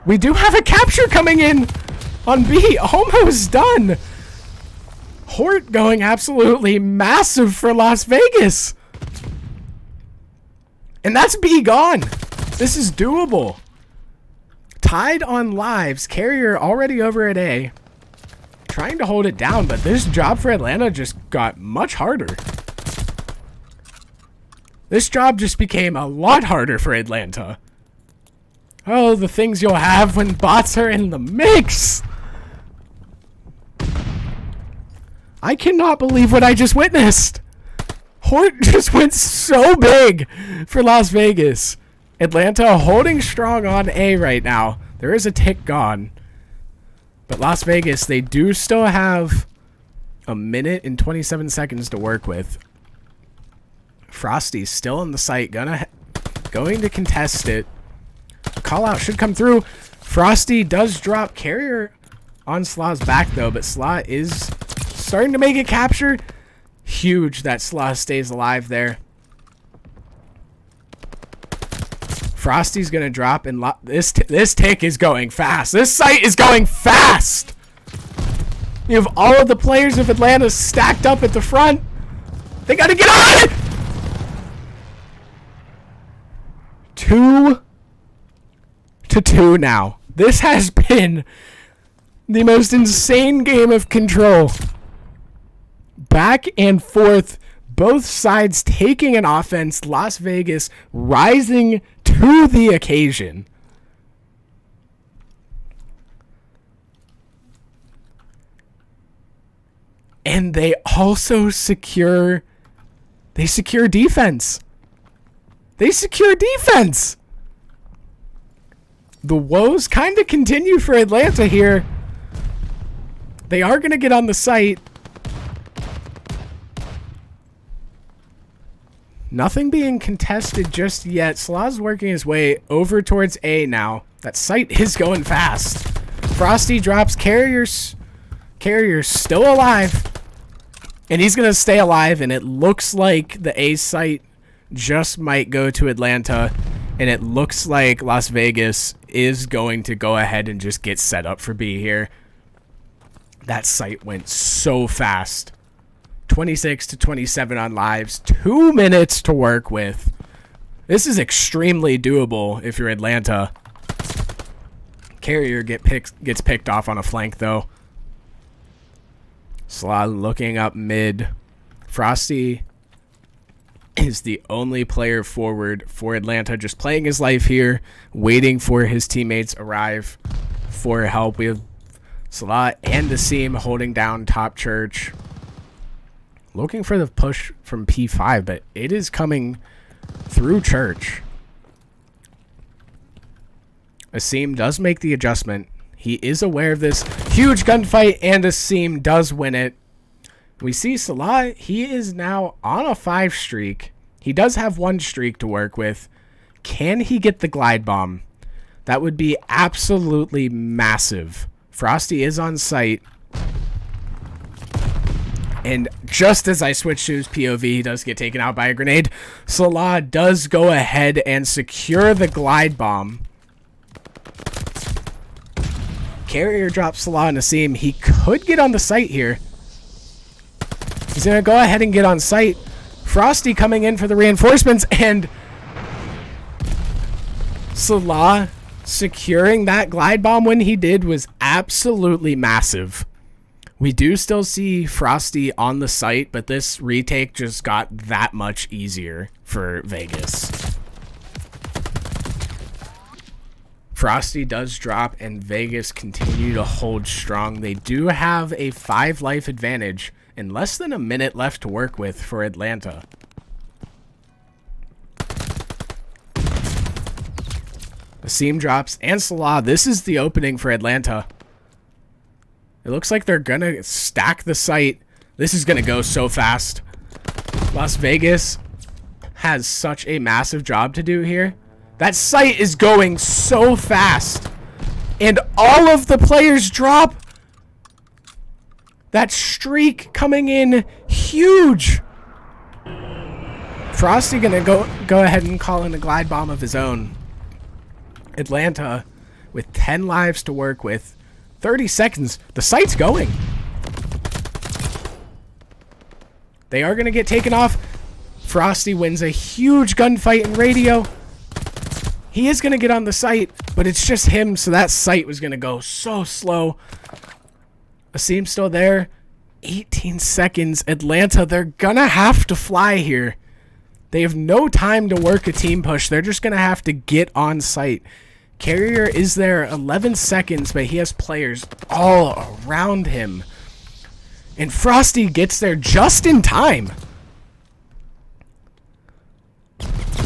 We do have a capture coming in on B. Almost done. Hort going absolutely massive for Las Vegas. And that's B gone. This is doable. Tied on lives. Carrier already over at A. Trying to hold it down, but this job for Atlanta just got much harder. This job just became a lot harder for Atlanta. Oh, the things you'll have when bots are in the mix. I cannot believe what I just witnessed. Hort just went so big for Las Vegas. Atlanta holding strong on A right now. There is a tick gone. But Las Vegas, they do still have a minute and 27 seconds to work with. Frosty's still on the site, going to contest it. Call out should come through. Frosty does drop. Carrier on Selah's back though, but Selah is starting to make a capture. Huge that Selah stays alive there. Frosty's going to drop, and this tick is going fast. This site is going fast. You have all of the players of Atlanta stacked up at the front. They got to get on it. 2-2 now. This has been the most insane game of Control. Back and forth. Both sides taking an offense. Las Vegas rising to the occasion. And they also secure defense. They secure defense. the woes kind of continue for Atlanta here. They are going to get on the site. Nothing being contested just yet. Selah's working his way over towards A now. That site is going fast. Frosty drops. Carrier's still alive. And he's going to stay alive. And it looks like the A site just might go to Atlanta. And it looks like Las Vegas is going to go ahead and just get set up for B here. That site went so fast. 26 to 27 on lives. 2 minutes to work with. This is extremely doable if you're Atlanta. Carrier gets picked off on a flank, though. Selah looking up mid. Frosty is the only player forward for Atlanta, just playing his life here, waiting for his teammates arrive for help. We have Selah and Asim holding down top church. Looking for the push from P5, but it is coming through church. Asim does make the adjustment. He is aware of this huge gunfight, and Asim does win it. We see Selah, he is now on a 5 streak. He does have 1 streak to work with. Can he get the glide bomb? That would be absolutely massive. Frosty is on site. And just as I switch to his POV, he does get taken out by a grenade. Selah does go ahead and secure the glide bomb. Carrier drops Selah and Asim. He could get on the site here. He's going to go ahead and get on site. Frosty coming in for the reinforcements, and Selah securing that glide bomb when he did was absolutely massive. We do still see Frosty on the site, but this retake just got that much easier for Vegas. Frosty does drop, and Vegas continue to hold strong. They do have a 5 life advantage and less than a minute left to work with for Atlanta. Asim drops, and Selah. This is the opening for Atlanta. It looks like they're going to stack the site. This is going to go so fast. Las Vegas has such a massive job to do here. That site is going so fast. And all of the players drop. That streak coming in huge. Frosty going to go ahead and call in a glide bomb of his own. Atlanta with 10 lives to work with. 30 seconds. The site's going. They are going to get taken off. Frosty wins a huge gunfight in radio. He is going to get on the site, but it's just him, so that site was going to go so slow. Asim's still there. 18 seconds. Atlanta, they're going to have to fly here. They have no time to work a team push. They're just going to have to get on site. Carrier is there 11 seconds, but he has players all around him. And Frosty gets there just in time.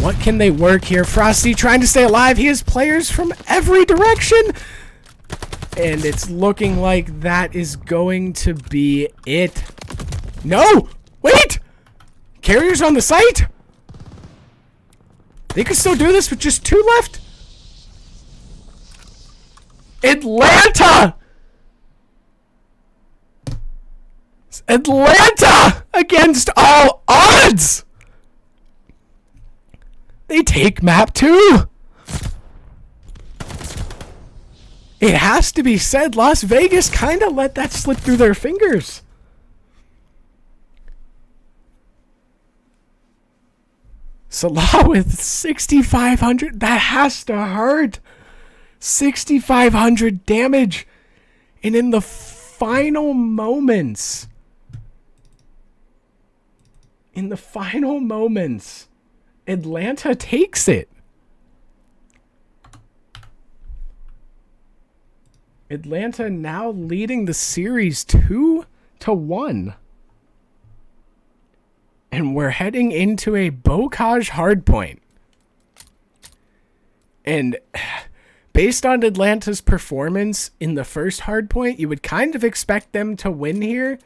What can they work here? Frosty trying to stay alive. He has players from every direction. And it's looking like that is going to be it. No! Wait! Carrier's on the site? They could still do this with just 2 left? Atlanta! Atlanta against all odds! They take map 2. It has to be said, Las Vegas kind of let that slip through their fingers. Selah with 6,500. That has to hurt. 6,500 damage. And in the final moments. Atlanta takes it. Atlanta now leading the series 2-1. And we're heading into a Bocage hardpoint. And based on Atlanta's performance in the first hardpoint, you would kind of expect them to win here.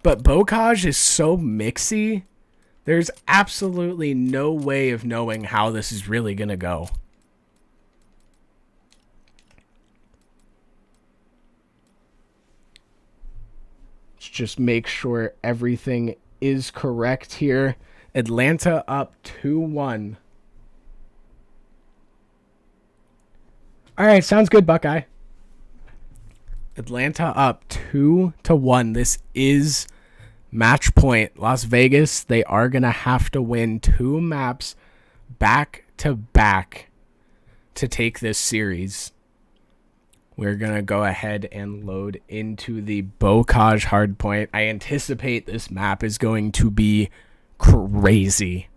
But Bocage is so mixy. There's absolutely no way of knowing how this is really going to go. Let's just make sure everything is correct here. Atlanta up 2-1. All right, sounds good, Buckeye. Atlanta up 2-1. This is match point. Las Vegas, they are going to have to win 2 maps back to back to take this series. We're going to go ahead and load into the Bocage hardpoint. I anticipate this map is going to be crazy.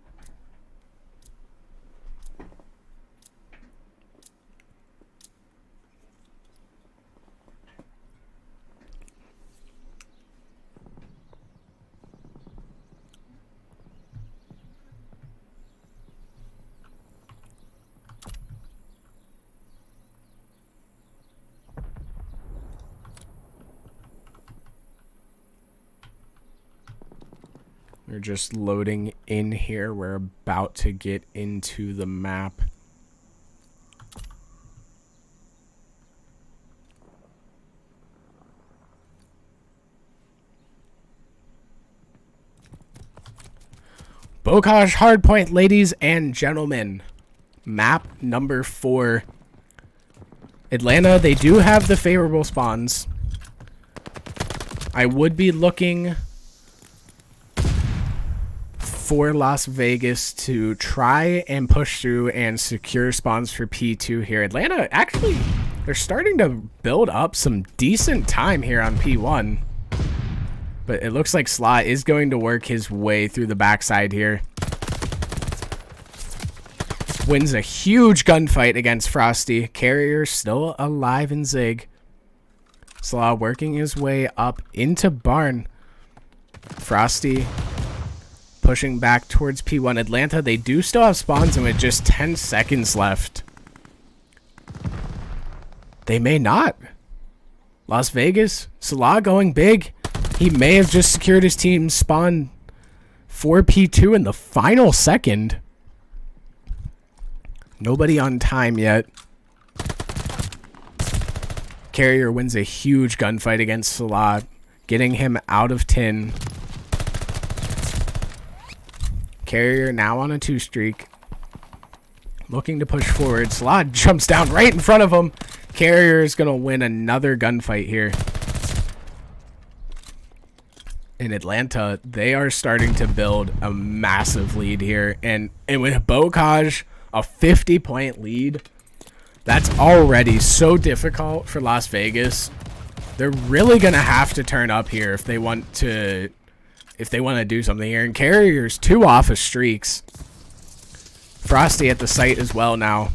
We're just loading in here. We're about to get into the map. Bocage hardpoint, ladies and gentlemen. Map number 4. Atlanta, they do have the favorable spawns. I would be looking for Las Vegas to try and push through and secure spawns for P2 here. Atlanta, actually, they're starting to build up some decent time here on P1. But it looks like Selah is going to work his way through the backside here. Wins a huge gunfight against Frosty. Carrier still alive in Zig. Selah working his way up into Barn. Frosty pushing back towards P1. Atlanta, they do still have spawns, and with just 10 seconds left, they may not. Las Vegas, Selah going big. He may have just secured his team's spawn for P2 in the final second. Nobody on time yet. Carrier wins a huge gunfight against Selah, getting him out of tin. Carrier now on a 2 streak. Looking to push forward. Selah jumps down right in front of him. Carrier is going to win another gunfight here. In Atlanta, they are starting to build a massive lead here. And with Bocage, a 50-point lead, that's already so difficult for Las Vegas. They're really going to have to turn up here if they want to do something here. And Carrier's 2 off of streaks. Frosty at the site as well now.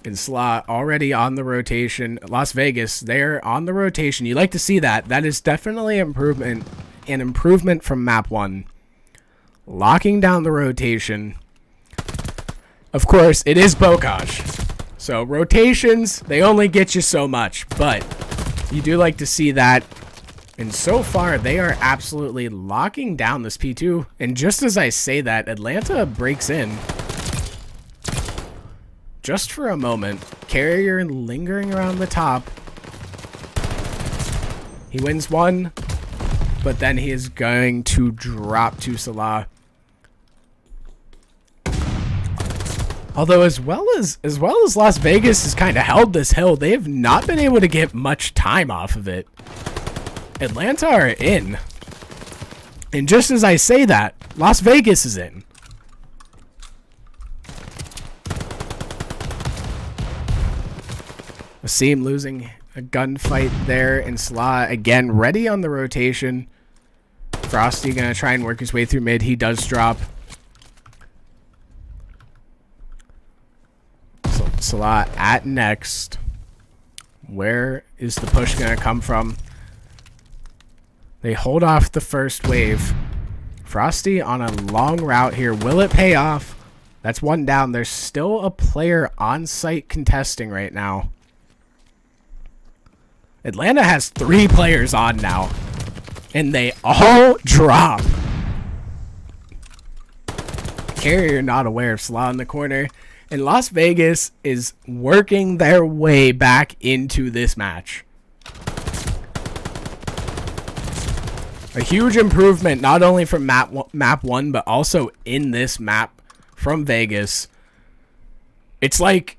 And Selah already on the rotation. Las Vegas, they're on the rotation. You like to see that. That is definitely an improvement from map 1. Locking down the rotation. Of course, it is Bocage. So rotations, they only get you so much. But you do like to see that. And so far, they are absolutely locking down this P2. And just as I say that, Atlanta breaks in. Just for a moment. Carrier lingering around the top. He wins 1. But then he is going to drop to Selah. Although as well as Las Vegas has kind of held this hill, they have not been able to get much time off of it. Atlanta are in. And just as I say that, Las Vegas is in. Asim losing a gunfight there, and Selah again ready on the rotation. Frosty gonna try and work his way through mid. He does drop. So Selah at next. Where is the push gonna come from? They hold off the first wave. Frosty on a long route here. Will it pay off? That's one down. There's still a player on site contesting right now. Atlanta has 3 players on now. And they all drop. Carrier not aware of Selah in the corner. And Las Vegas is working their way back into this match. A huge improvement, not only from map 1, but also in this map from Vegas. It's like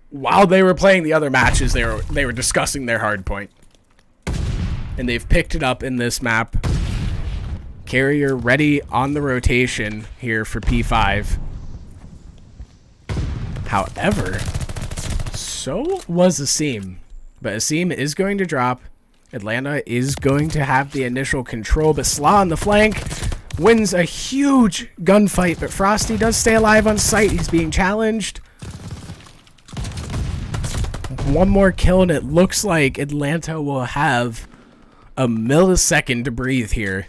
while they were playing the other matches, they were discussing their hardpoint. And they've picked it up in this map. Carrier ready on the rotation here for P5. However, so was Asim. But Asim is going to drop. Atlanta is going to have the initial control, but Selah on the flank wins a huge gunfight, but Frosty does stay alive on site. He's being challenged. One more kill, and it looks like Atlanta will have a millisecond to breathe here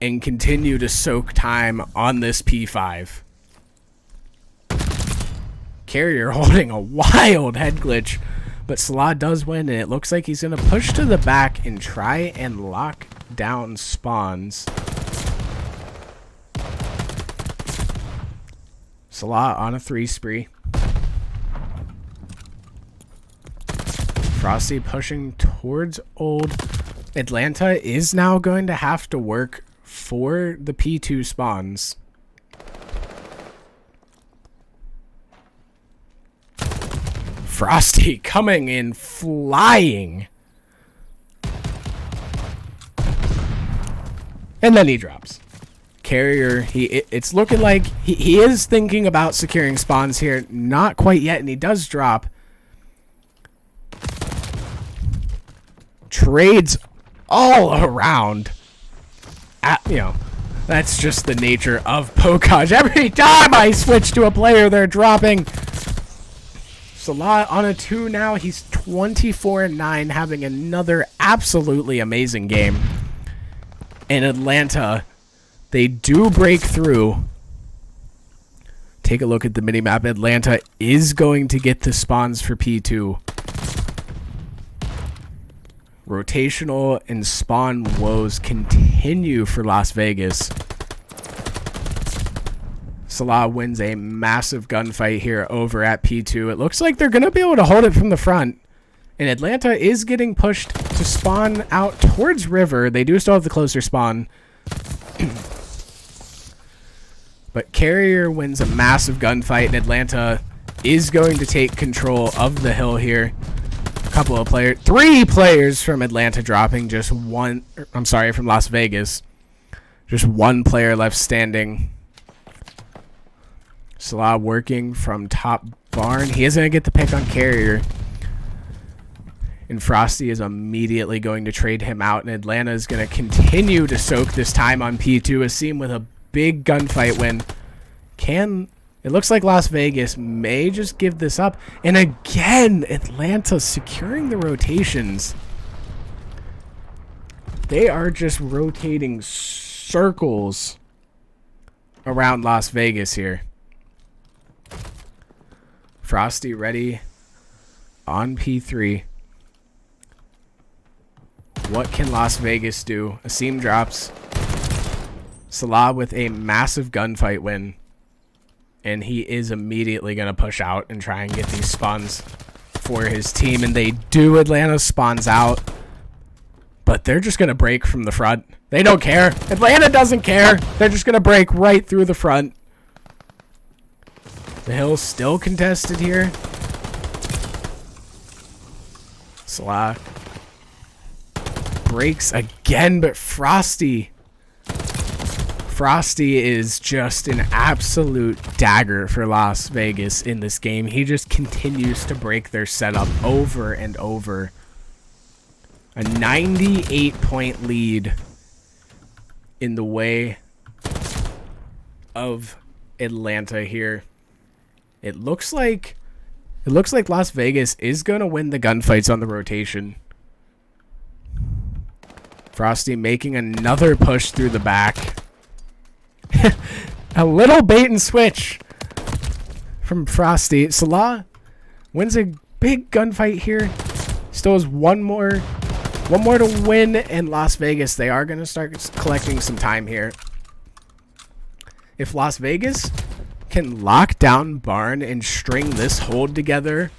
and continue to soak time on this P5. Carrier holding a wild head glitch, but Selah does win, and it looks like he's going to push to the back and try and lock down spawns. Selah on a 3 spree. Frosty pushing towards old. Atlanta is now going to have to work for the P2 spawns. Frosty coming in flying. And then he drops. Carrier, it's looking like he is thinking about securing spawns here. Not quite yet, and he does drop. Trades all around. That's just the nature of Bocage. Every time I switch to a player, they're dropping. Selah on a 2 now. He's 24-9, having another absolutely amazing game. In Atlanta, they do break through. Take a look at the minimap. Atlanta is going to get the spawns for P2. Rotational and spawn woes continue for Las Vegas. Selah wins a massive gunfight here over at P2. It looks like they're going to be able to hold it from the front. And Atlanta is getting pushed to spawn out towards River. They do still have the closer spawn. But Carrier wins a massive gunfight, and Atlanta is going to take control of the hill here. Couple of players, 3 players from Atlanta dropping, just one, I'm sorry, from Las Vegas. Just 1 player left standing. Selah working from top barn. He is going to get the pick on Carrier. And Frosty is immediately going to trade him out, and Atlanta is going to continue to soak this time on P2. Asim with a big gunfight win. It looks like Las Vegas may just give this up. And again, Atlanta securing the rotations. They are just rotating circles around Las Vegas here. Frosty ready on P3. What can Las Vegas do? Asim drops. Selah with a massive gunfight win. And he is immediately going to push out and try and get these spawns for his team. And they do. Atlanta spawns out. But they're just going to break from the front. They don't care. Atlanta doesn't care. They're just going to break right through the front. The hill's still contested here. Selah breaks again, but Frosty is just an absolute dagger for Las Vegas in this game. He just continues to break their setup over and over. A 98-point lead in the way of Atlanta here. It looks like Las Vegas is going to win the gunfights on the rotation. Frosty making another push through the back. A little bait and switch from Frosty. Selah wins a big gunfight here. Still has one more to win, and Las Vegas, they are going to start collecting some time here. If Las Vegas can lock down Barn and string this hold together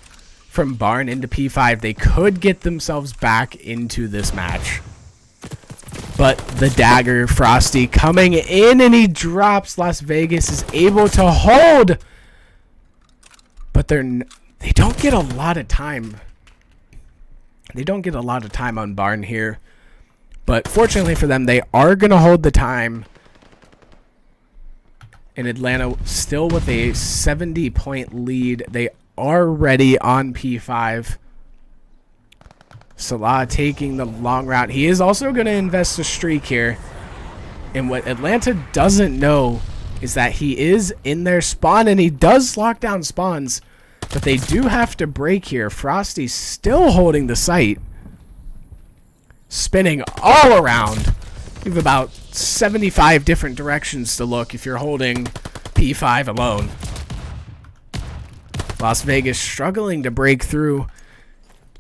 from Barn into P5, they could get themselves back into this match. But the dagger, Frosty coming in, and he drops. Las Vegas is able to hold, but they don't get a lot of time. They don't get a lot of time on Barn here, but fortunately for them, they are going to hold the time. And Atlanta still with a 70-point lead. They are ready on P5. Selah taking the long route. He is also going to invest a streak here. And what Atlanta doesn't know is that he is in their spawn, and he does lock down spawns. But they do have to break here. Frosty's still holding the site. Spinning all around. You have about 75 different directions to look if you're holding P5 alone. Las Vegas struggling to break through.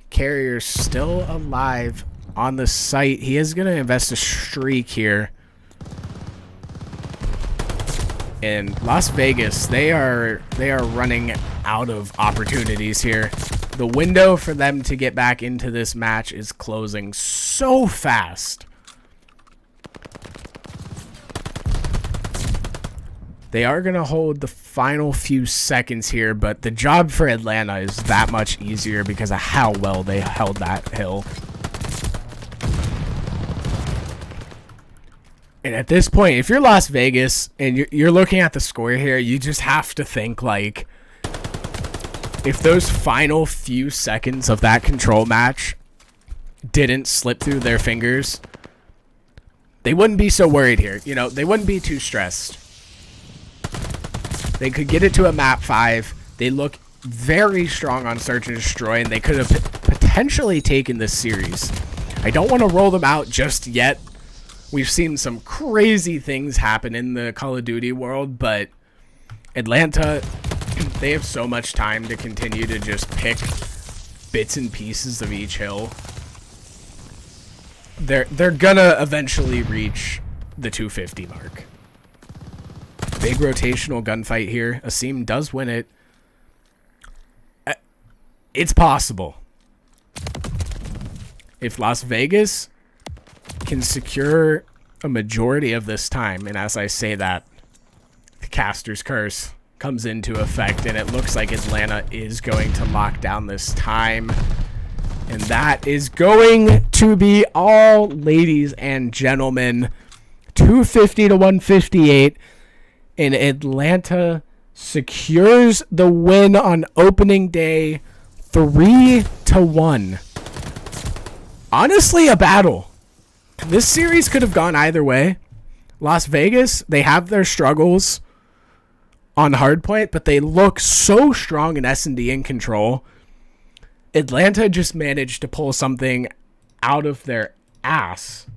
Carrier still alive on the site. He is going to invest a streak here. And Las Vegas, they are running out of opportunities here. The window for them to get back into this match is closing so fast. They are going to hold the final few seconds here, but the job for Atlanta is that much easier because of how well they held that hill. And at this point, if you're Las Vegas and you're looking at the score here, you just have to think, like, if those final few seconds of that control match didn't slip through their fingers, they wouldn't be so worried here. You know, they wouldn't be too stressed. They could get it to a map 5. They look very strong on Search and Destroy, and they could have potentially taken this series. I don't want to roll them out just yet. We've seen some crazy things happen in the Call of Duty world, but Atlanta, they have so much time to continue to just pick bits and pieces of each hill. They're gonna eventually reach the 250 mark. Big rotational gunfight here. Asim does win it. It's possible. If Las Vegas can secure a majority of this time, and as I say that, the caster's curse comes into effect, and it looks like Atlanta is going to lock down this time. And that is going to be all, ladies and gentlemen. 250 to 158. And Atlanta secures the win on opening day, 3-1. Honestly, a battle. This series could have gone either way. Las Vegas, they have their struggles on Hardpoint, but they look so strong in S&D and control. Atlanta just managed to pull something out of their ass.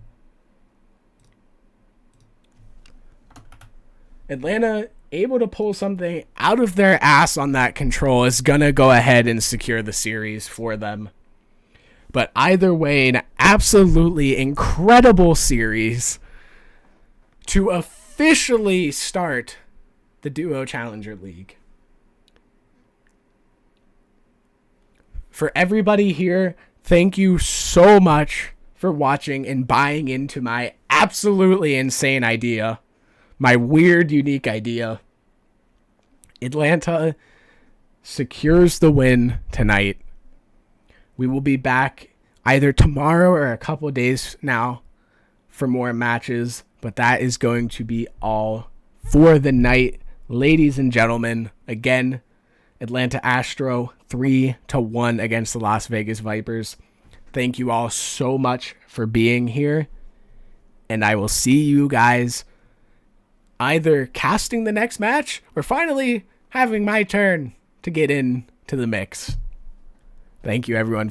Atlanta able to pull something out of their ass on that control is going to go ahead and secure the series for them. But either way, an absolutely incredible series to officially start the Duo Challenger League. For everybody here, thank you so much for watching and buying into my absolutely insane idea. My weird, unique idea. Atlanta secures the win tonight. We will be back either tomorrow or a couple days now for more matches, but that is going to be all for the night. Ladies and gentlemen, again, Atlanta Astro 3-1 against the Las Vegas Vipers. Thank you all so much for being here, and I will see you guys either casting the next match or finally having my turn to get into the mix. Thank you, everyone.